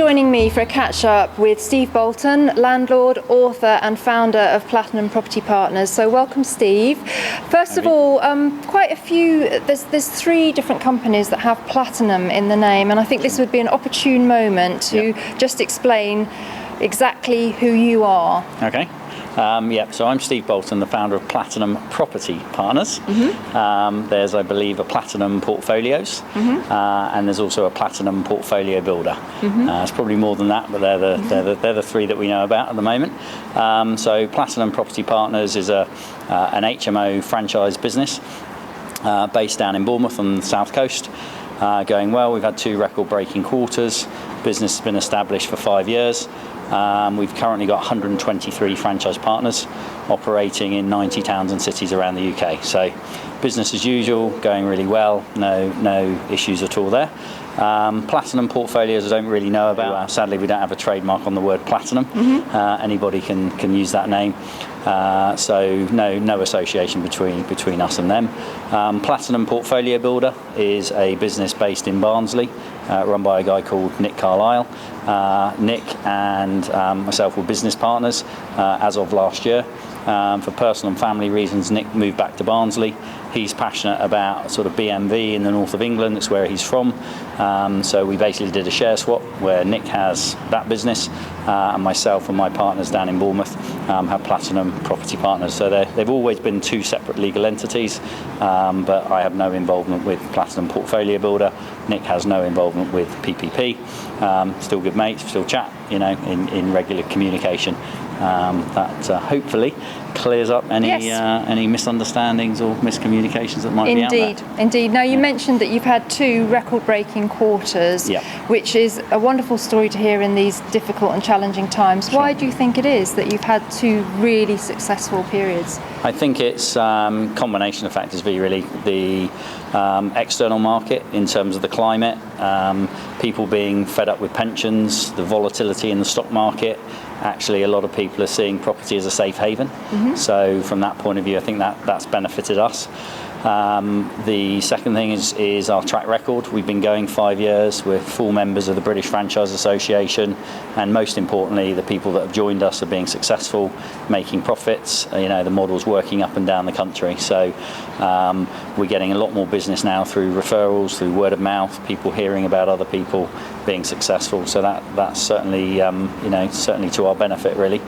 joining me for a catch-up with Steve Bolton, landlord, author and founder of Platinum Property Partners. So welcome, Steve. First of all, quite a few, there's three different companies that have Platinum in the name, and I think this would be an opportune moment to just explain exactly who you are. Okay. So I'm Steve Bolton, the founder of Platinum Property Partners. There's, I believe, a Platinum Portfolios, and there's also a Platinum Portfolio Builder. It's probably more than that, but they're the three that we know about at the moment. So Platinum Property Partners is an HMO franchise business based down in Bournemouth on the south coast. Going well. We've had 2 record-breaking quarters. Business has been established for 5 years. We've currently got 123 franchise partners operating in 90 towns and cities around the UK. So business as usual, going really well, no issues at all there. Platinum Portfolios I don't really know about. Sadly, we don't have a trademark on the word platinum. Anybody can use that name. So no association between us and them. Platinum Portfolio Builder is a business based in Barnsley, run by a guy called Nick Carlisle. Nick and myself were business partners as of last year. For personal and family reasons, Nick moved back to Barnsley. He's passionate about sort of BMV in the north of England. That's where he's from. So we basically did a share swap where Nick has that business and myself and my partners down in Bournemouth have Platinum Property Partners. So they've always been 2 separate legal entities, but I have no involvement with Platinum Portfolio Builder. Nick has no involvement with PPP. Still good mates, still chat, in regular communication. That hopefully clears up any misunderstandings or miscommunications that might be out there. Indeed. Now, you mentioned that you've had 2 record-breaking quarters, which is a wonderful story to hear in these difficult and challenging times. Why do you think it is that you've had 2 really successful periods? I think it's combination of factors, really. The external market in terms of the climate, people being fed up with pensions, the volatility in the stock market. Actually, a lot of people are seeing property as a safe haven. So from that point of view, I think that's benefited us. The second thing is our track record. We've been going 5 years. We're full members of the British Franchise Association, and most importantly, the people that have joined us are being successful, making profits. The model's working up and down the country. So we're getting a lot more business now through referrals, through word of mouth, people hearing about other people being successful. So that's certainly certainly to our benefit, really.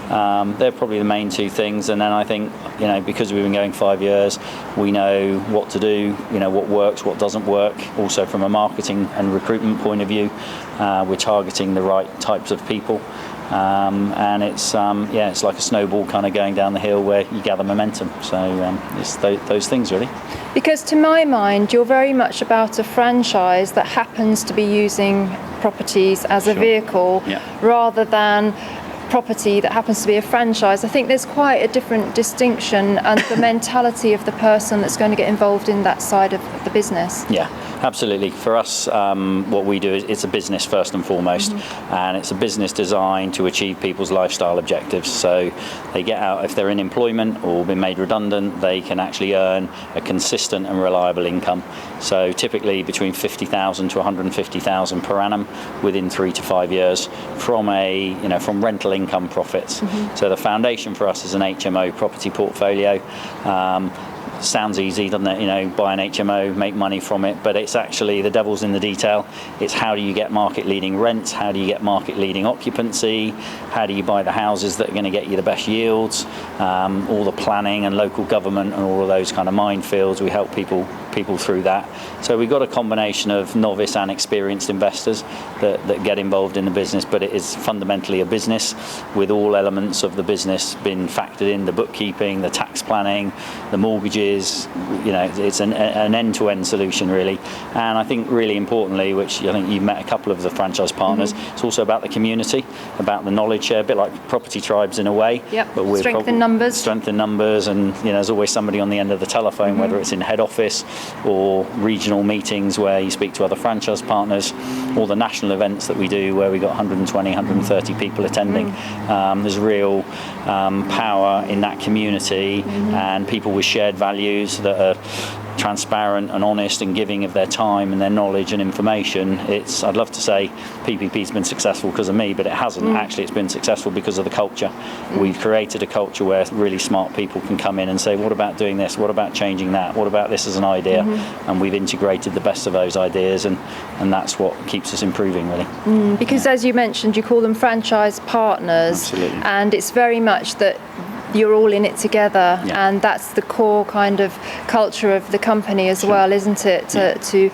They're probably the main 2 things. And then I think because we've been going 5 years, we know what to do, what works, what doesn't work. Also from a marketing and recruitment point of view, we're targeting the right types of people. And it's like a snowball kind of going down the hill where you gather momentum. So it's those things, really. Because to my mind, you're very much about a franchise that happens to be using properties as a vehicle rather than property that happens to be a franchise. I think there's quite a different distinction and the mentality of the person that's going to get involved in that side of the business. Yeah, absolutely. For us, what we do is it's a business first and foremost, and it's a business designed to achieve people's lifestyle objectives. So they get out, if they're in employment or been made redundant, they can actually earn a consistent and reliable income. So typically between 50,000 to 150,000 per annum within 3 to 5 years from from rental income profits. So the foundation for us is an HMO property portfolio. Sounds easy, doesn't it? Buy an HMO, make money from it, but it's actually the devil's in the detail. It's how do you get market-leading rents? How do you get market-leading occupancy? How do you buy the houses that are going to get you the best yields? All the planning and local government and all of those kind of minefields. We help people through that. So we've got a combination of novice and experienced investors that get involved in the business, but it is fundamentally a business with all elements of the business being factored in: the bookkeeping, the tax planning, the mortgages. It's an end-to-end solution, really. And I think really importantly, which I think you've met a couple of the franchise partners, it's also about the community, about the knowledge share, a bit like property tribes in a way. But we're strength in numbers. Strength in numbers, and there's always somebody on the end of the telephone, whether it's in head office or regional meetings where you speak to other franchise partners, or the national events that we do where we got 120, 130 people attending. There's real power in that community and people with shared values that are transparent and honest and giving of their time and their knowledge and information. I'd love to say PPP's been successful because of me, but it hasn't. Actually, it's been successful because of the culture. We've created a culture where really smart people can come in and say, what about doing this? What about changing that? What about this as an idea? And we've integrated the best of those ideas, and that's what keeps us improving, really. Because as you mentioned, you call them franchise partners. Absolutely. And it's very much that you're all in it together, and that's the core kind of culture of the company as well, isn't it? To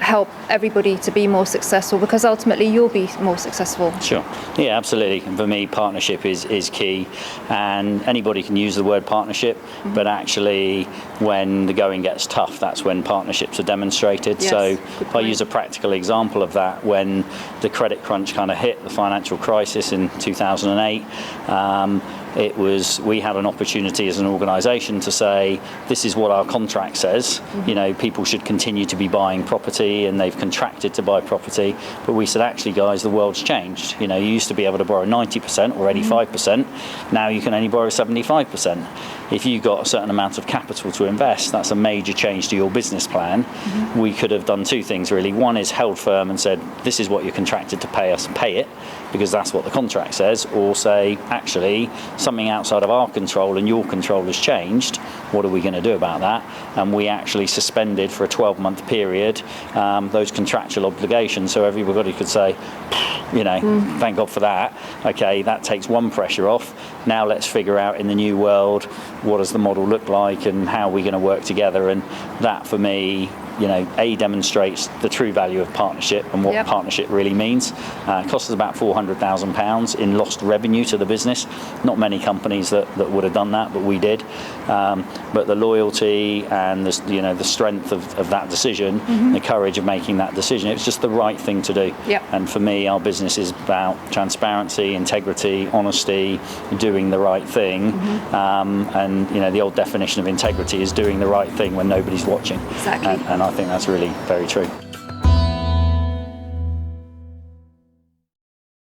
help everybody to be more successful, because ultimately you'll be more successful. Sure. Yeah, absolutely. And for me, partnership is key. And anybody can use the word partnership, but actually when the going gets tough, that's when partnerships are demonstrated. Yes, so good if I point. use a practical example of that, when the credit crunch kind of hit, the financial crisis in 2008, we had an opportunity as an organisation to say, this is what our contract says. You know, people should continue to be buying property, and they've contracted to buy property. But we said, actually, guys, the world's changed. You know, you used to be able to borrow 90% or 85%. Now you can only borrow 75%. If you've got a certain amount of capital to invest, that's a major change to your business plan. We could have done two things, really. One is held firm and said, this is what you're contracted to pay us, pay it, because that's what the contract says. Or say, actually, something outside of our control and your control has changed. What are we going to do about that? And we actually suspended for a 12-month period those contractual obligations, so everybody could say, you know, thank God for that. Okay, that takes one pressure off. Now let's figure out in the new world, what does the model look like and how are we going to work together? And that, for me, you know, demonstrates the true value of partnership and what partnership really means. It cost us about £400,000 in lost revenue to the business. Not many companies that would have done that, but we did. But the loyalty and the strength of that decision, the courage of making that decision, it's just the right thing to do. And for me, our business is about transparency, integrity, honesty, doing the right thing. And you know, the old definition of integrity is doing the right thing when nobody's watching. Exactly. And I think that's really very true.